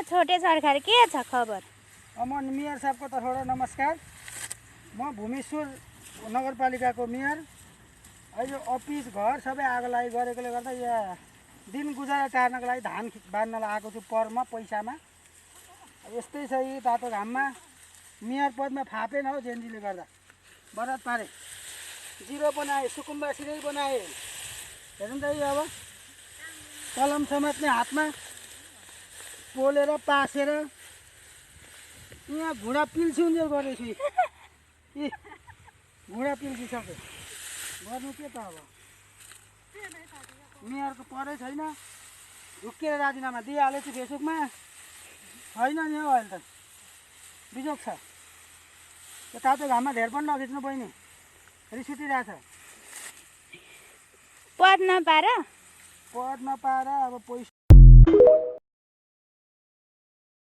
छोटे सरकार के छ खबर? म मेयर साहबको तर्फबाट नमस्कार। म भूमेश्वर नगरपालिकाको मेयर। अहिले अफिस घर सबै आगो लागि गरेकोले गर्दा यहाँ दिन गुजारा टार्नको लागि धान बाँड्नलाई आएको छु परमा पैसामा। यस्तै छ यी तातो घाममा। मेयर पदमा फापेन हो जेनजीले गर्दा बरात पारे जिरो बनाए, सुकुम्बासीले बनाए। हेर्नु त अब कलम समात्ने हातमा पोलेर पासेर यहाँ घुँडा पिल्सिउन्जेल गरेछु। यी घुँडा पिल्सिसक्यो, गर्नु के त अब? मेयरको परै छैन, झुक्केर राजीनामा दिइहालेछु फेसबुकमा। छैन नि हौ अहिले त बिजोग छ। यो तातो घाममा धेर पनि नखिच्नु बहिनी, रिस उठिरहेछ। पद नपाएर पद नपाएर अब पैसा